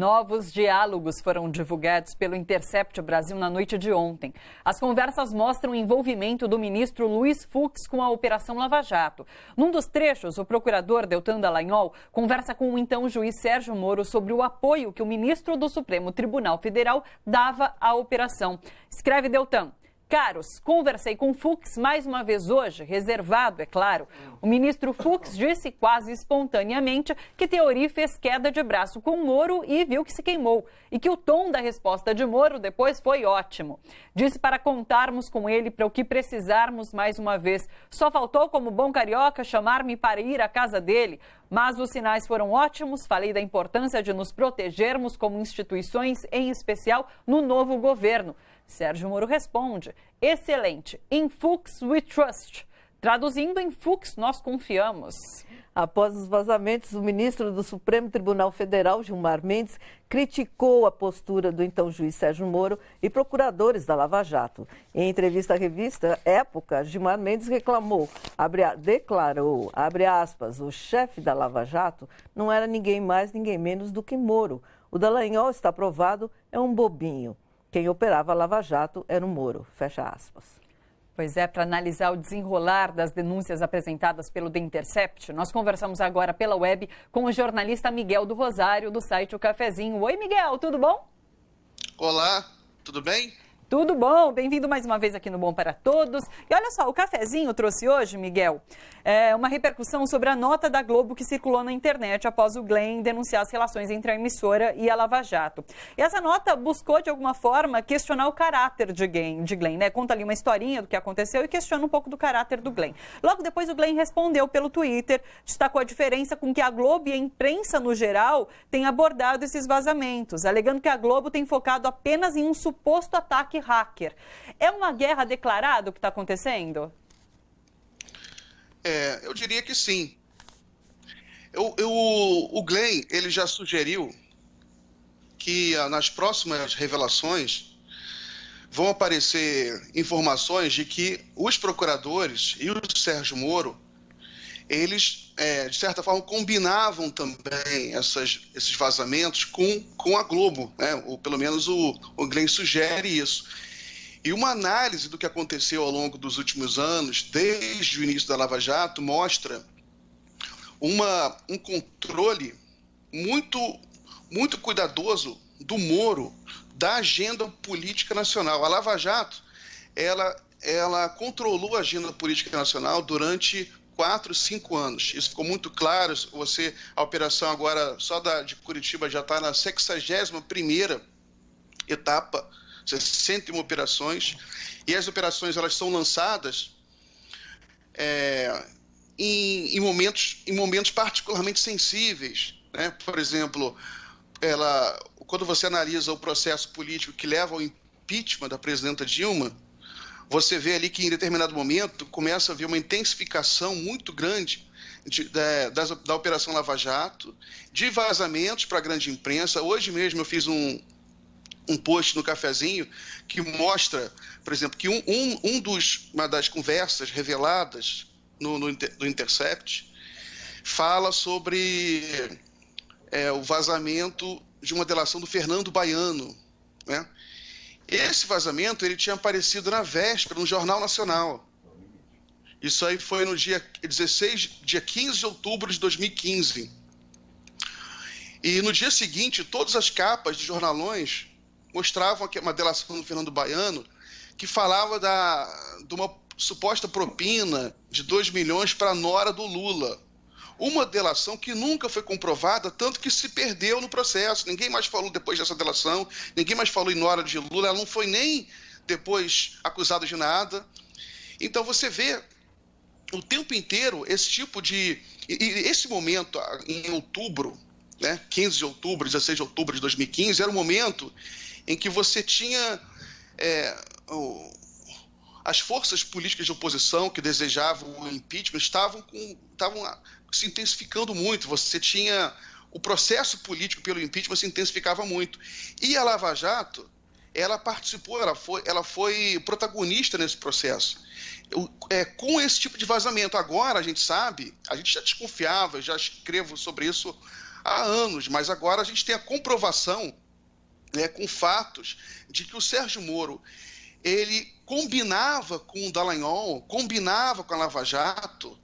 Novos diálogos foram divulgados pelo Intercept Brasil na noite de ontem. As conversas mostram o envolvimento do ministro Luiz Fux com a Operação Lava Jato. Num dos trechos, o procurador Deltan Dallagnol conversa com o então juiz Sérgio Moro sobre o apoio que o ministro do Supremo Tribunal Federal dava à operação. Escreve Deltan: Caros, conversei com Fux mais uma vez hoje, reservado, é claro. O ministro Fux disse quase espontaneamente que Teori fez queda de braço com Moro e viu que se queimou. E que o tom da resposta de Moro depois foi ótimo. Disse para contarmos com ele para o que precisarmos mais uma vez. Só faltou, como bom carioca, chamar-me para ir à casa dele. Mas os sinais foram ótimos. Falei da importância de nos protegermos como instituições, em especial no novo governo. Sérgio Moro responde: excelente, in Fux we trust. Traduzindo, em Fux nós confiamos. Após os vazamentos, o ministro do Supremo Tribunal Federal, Gilmar Mendes, criticou a postura do então juiz Sérgio Moro e procuradores da Lava Jato. Em entrevista à revista Época, Gilmar Mendes declarou, abre aspas, o chefe da Lava Jato não era ninguém mais, ninguém menos do que Moro. O Dallagnol, está provado, é um bobinho. Quem operava a Lava Jato era o Moro, fecha aspas. Pois é, para analisar o desenrolar das denúncias apresentadas pelo The Intercept, nós conversamos agora pela web com o jornalista Miguel do Rosário, do site O Cafezinho. Oi, Miguel, tudo bom? Olá, tudo bem? Tudo bom, bem-vindo mais uma vez aqui no Bom para Todos. E olha só, o Cafezinho trouxe hoje, Miguel, uma repercussão sobre a nota da Globo que circulou na internet após o Glenn denunciar as relações entre a emissora e a Lava Jato. E essa nota buscou, de alguma forma, questionar o caráter de Glenn, né? Conta ali uma historinha do que aconteceu e questiona um pouco do caráter do Glenn. Logo depois, o Glenn respondeu pelo Twitter, destacou a diferença com que a Globo e a imprensa, no geral, têm abordado esses vazamentos, alegando que a Globo tem focado apenas em um suposto ataque hacker. É uma guerra declarada o que está acontecendo? Eu diria que sim. O Glenn, ele já sugeriu que nas próximas revelações vão aparecer informações de que os procuradores e o Sérgio Moro, eles, de certa forma, combinavam também esses vazamentos com a Globo, né? Ou pelo menos o Glenn sugere isso. E uma análise do que aconteceu ao longo dos últimos anos, desde o início da Lava Jato, mostra um controle muito cuidadoso do Moro, da agenda política nacional. A Lava Jato, ela controlou a agenda política nacional durante 4, 5 anos. Isso ficou muito claro. A operação agora, só de Curitiba, já está na 61ª etapa, 61 operações, e as operações elas são lançadas em momentos particularmente sensíveis, né? Por exemplo, quando você analisa o processo político que leva ao impeachment da presidenta Dilma, você vê ali que em determinado momento começa a haver uma intensificação muito grande da Operação Lava Jato, de vazamentos para a grande imprensa. Hoje mesmo eu fiz um post no Cafezinho que mostra, por exemplo, que uma das conversas reveladas no Intercept fala sobre o vazamento de uma delação do Fernando Baiano, né? Esse vazamento ele tinha aparecido na véspera no Jornal Nacional. Isso aí foi no dia 15 de outubro de 2015. E no dia seguinte, todas as capas de jornalões mostravam uma delação do Fernando Baiano que falava de uma suposta propina de 2 milhões para a nora do Lula. Uma delação que nunca foi comprovada, tanto que se perdeu no processo. Ninguém mais falou depois dessa delação, ninguém mais falou em nora de Lula, ela não foi nem depois acusada de nada. Então você vê o tempo inteiro esse tipo de... E esse momento, em outubro, né, 15 de outubro, 16 de outubro de 2015, era o momento em que você tinha as forças políticas de oposição que desejavam o impeachment estavam se intensificando muito. Você tinha o processo político pelo impeachment se intensificava muito. E a Lava Jato, ela participou, ela foi protagonista nesse processo. Com esse tipo de vazamento. Agora a gente sabe, a gente já desconfiava, já escrevo sobre isso há anos, mas agora a gente tem a comprovação, né, com fatos, de que o Sérgio Moro, ele combinava com o Dallagnol, combinava com a Lava Jato,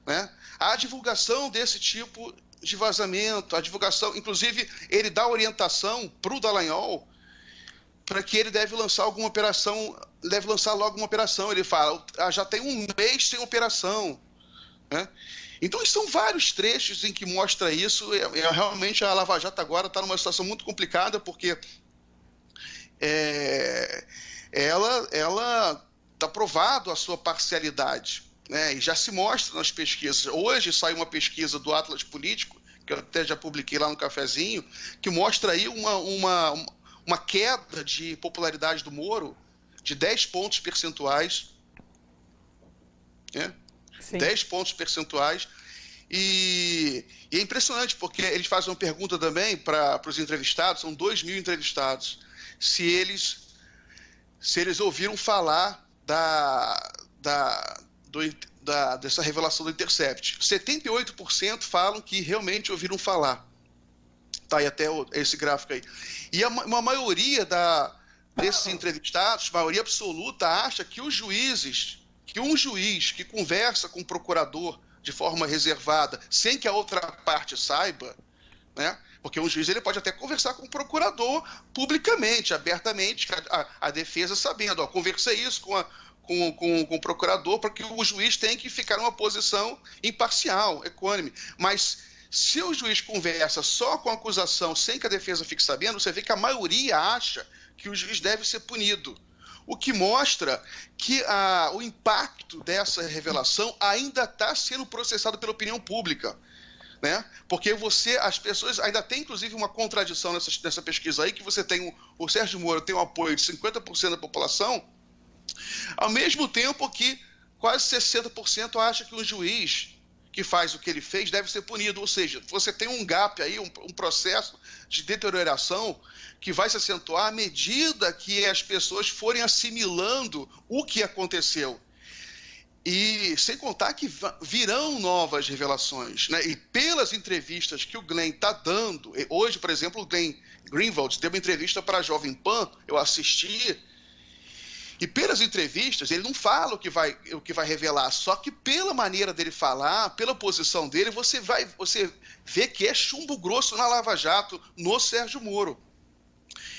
né, a divulgação desse tipo de vazamento, a divulgação, inclusive ele dá orientação para o Dallagnol para que ele deve lançar alguma operação, deve lançar logo uma operação. Ele fala, já tem um mês sem operação, né? Então, são vários trechos em que mostra isso. Realmente, a Lava Jato agora está numa situação muito complicada, porque ela está provado a sua parcialidade, né? E já se mostra nas pesquisas. Hoje saiu uma pesquisa do Atlas Político, que eu até já publiquei lá no Cafezinho, que mostra aí uma queda de popularidade do Moro de 10 pontos percentuais, né? 10 pontos percentuais. E é impressionante, porque eles fazem uma pergunta também para os entrevistados, são 2.000 entrevistados, se eles ouviram falar dessa revelação do Intercept. 78% falam que realmente ouviram falar. Tá aí até esse gráfico aí. E uma maioria desses entrevistados, maioria absoluta, acha que um juiz que conversa com o procurador de forma reservada, sem que a outra parte saiba, né? Porque um juiz ele pode até conversar com o procurador publicamente, abertamente, a defesa sabendo, conversei isso com o procurador, para que o juiz tenha que ficar numa posição imparcial, equânime. Mas se o juiz conversa só com a acusação, sem que a defesa fique sabendo, você vê que a maioria acha que o juiz deve ser punido. O que mostra que o impacto dessa revelação ainda está sendo processado pela opinião pública, né? Porque as pessoas ainda tem, inclusive, uma contradição nessa pesquisa aí, que você tem o Sérgio Moro tem um apoio de 50% da população, ao mesmo tempo que quase 60% acha que um juiz que faz o que ele fez deve ser punido. Ou seja, você tem um gap aí, um processo de deterioração que vai se acentuar à medida que as pessoas forem assimilando o que aconteceu. E sem contar que virão novas revelações, né? E pelas entrevistas que o Glenn está dando, hoje, por exemplo, o Glenn Greenwald deu uma entrevista para a Jovem Pan, eu assisti, e pelas entrevistas, ele não fala o que vai revelar, só que pela maneira dele falar, pela posição dele, você vê que é chumbo grosso na Lava Jato, no Sérgio Moro.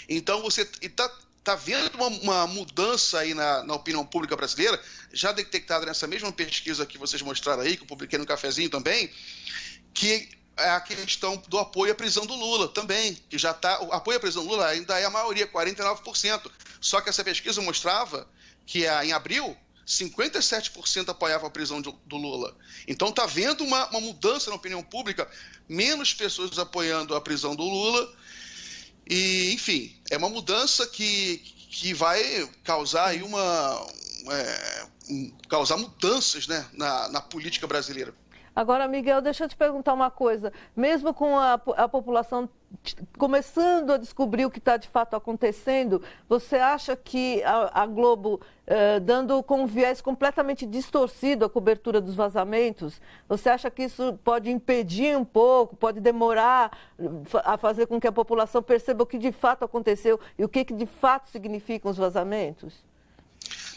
Então, você está vendo uma mudança aí na opinião pública brasileira, já detectada nessa mesma pesquisa que vocês mostraram aí, que eu publiquei no Cafezinho também, que é a questão do apoio à prisão do Lula também, que já está... O apoio à prisão do Lula ainda é a maioria, 49%. Só que essa pesquisa mostrava que em abril, 57% apoiava a prisão do Lula. Então está havendo uma mudança na opinião pública, menos pessoas apoiando a prisão do Lula. E, enfim, é uma mudança que vai causar aí causar mudanças, né, na política brasileira. Agora, Miguel, deixa eu te perguntar uma coisa. Mesmo com a população começando a descobrir o que está de fato acontecendo, você acha que a Globo, dando com um viés completamente distorcido a cobertura dos vazamentos, você acha que isso pode impedir um pouco, pode demorar a fazer com que a população perceba o que de fato aconteceu e o que de fato significam os vazamentos?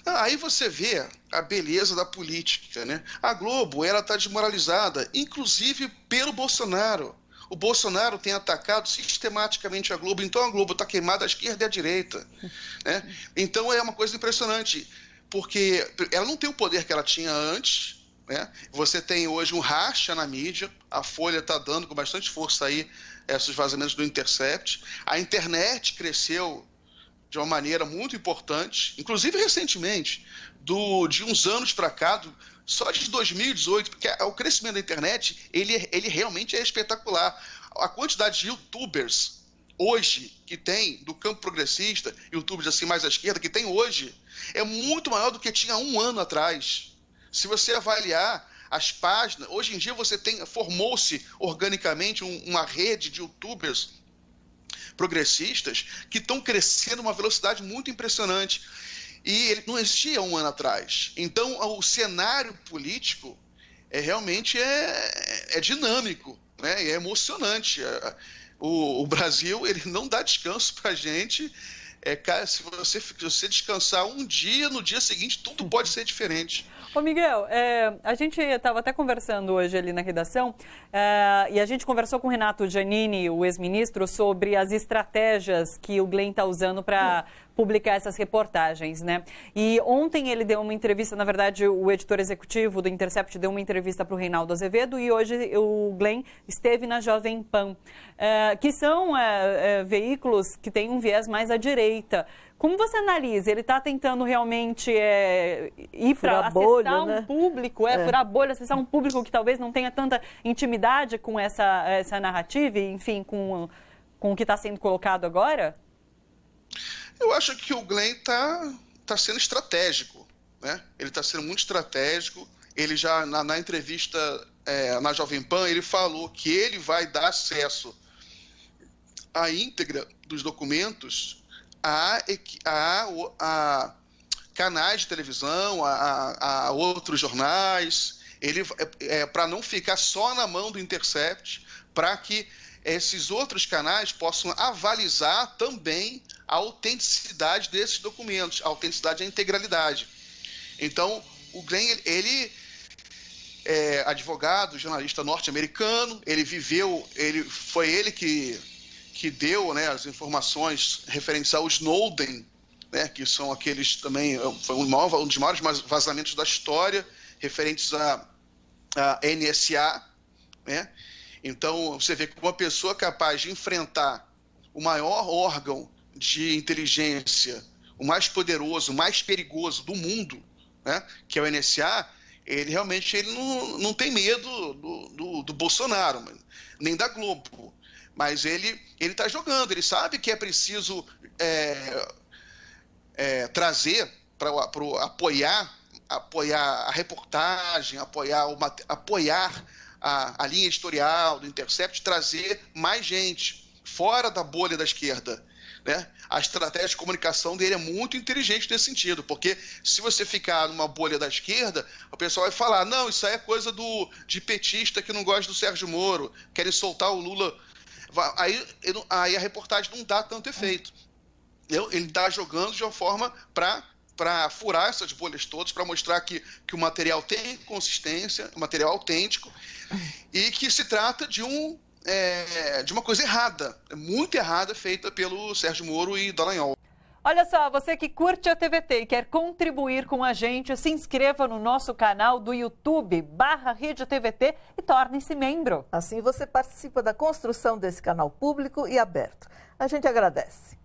Aí você vê a beleza da política, né? A Globo, ela está desmoralizada, inclusive pelo Bolsonaro. O Bolsonaro tem atacado sistematicamente a Globo, então a Globo está queimada à esquerda e à direita, né? Então é uma coisa impressionante, porque ela não tem o poder que ela tinha antes, né? Você tem hoje um racha na mídia, a Folha está dando com bastante força aí esses vazamentos do Intercept, a internet cresceu de uma maneira muito importante, inclusive recentemente, de uns anos para cá, só de 2018, porque o crescimento da internet, ele realmente é espetacular. A quantidade de youtubers hoje que tem, do campo progressista, youtubers assim mais à esquerda, que tem hoje, é muito maior do que tinha um ano atrás. Se você avaliar as páginas, hoje em dia formou-se organicamente uma rede de youtubers progressistas que estão crescendo uma velocidade muito impressionante. E ele não existia um ano atrás. Então, o cenário político realmente é dinâmico, né? E é emocionante. O Brasil, ele não dá descanso para a gente. Se você descansar um dia, no dia seguinte, tudo pode ser diferente. Ô Miguel, a gente estava até conversando hoje ali na redação e a gente conversou com o Renato Giannini, o ex-ministro, sobre as estratégias que o Glenn está usando para publicar essas reportagens, né? E ontem ele deu uma entrevista, na verdade, o editor executivo do Intercept deu uma entrevista para o Reinaldo Azevedo e hoje o Glenn esteve na Jovem Pan, que são veículos que têm um viés mais à direita. Como você analisa? Ele está tentando realmente ir para acessar um público, furar a bolha, acessar um público que talvez não tenha tanta intimidade com essa narrativa e, enfim, com o que está sendo colocado agora? Eu acho que o Glenn tá sendo estratégico, né? Ele está sendo muito estratégico. Ele já, na entrevista na Jovem Pan, ele falou que ele vai dar acesso à íntegra dos documentos a canais de televisão, a outros jornais, para não ficar só na mão do Intercept, para que esses outros canais possam avalizar também a autenticidade desses documentos, a autenticidade e a integralidade. Então, o Glenn, ele é advogado, jornalista norte-americano, foi ele que deu, né, as informações referentes ao Snowden, né, que são aqueles também, foi um dos maiores vazamentos da história, referentes a NSA, né? Então, você vê que uma pessoa capaz de enfrentar o maior órgão de inteligência, o mais poderoso, o mais perigoso do mundo, né, que é o NSA, ele realmente não tem medo do Bolsonaro, nem da Globo. Mas ele está jogando, ele sabe que é preciso trazer para apoiar a reportagem, apoiar a linha editorial do Intercept, trazer mais gente fora da bolha da esquerda, né? A estratégia de comunicação dele é muito inteligente nesse sentido, porque se você ficar numa bolha da esquerda, o pessoal vai falar, não, isso aí é coisa de petista que não gosta do Sérgio Moro, querem soltar o Lula. Aí a reportagem não dá tanto efeito. Ele está jogando de uma forma para furar essas bolhas todas, para mostrar que o material tem consistência, um material autêntico, e que se trata de uma coisa errada, muito errada, feita pelo Sérgio Moro e Dallagnol. Olha só, você que curte a TVT e quer contribuir com a gente, se inscreva no nosso canal do YouTube, /Rede TVT, e torne-se membro. Assim você participa da construção desse canal público e aberto. A gente agradece.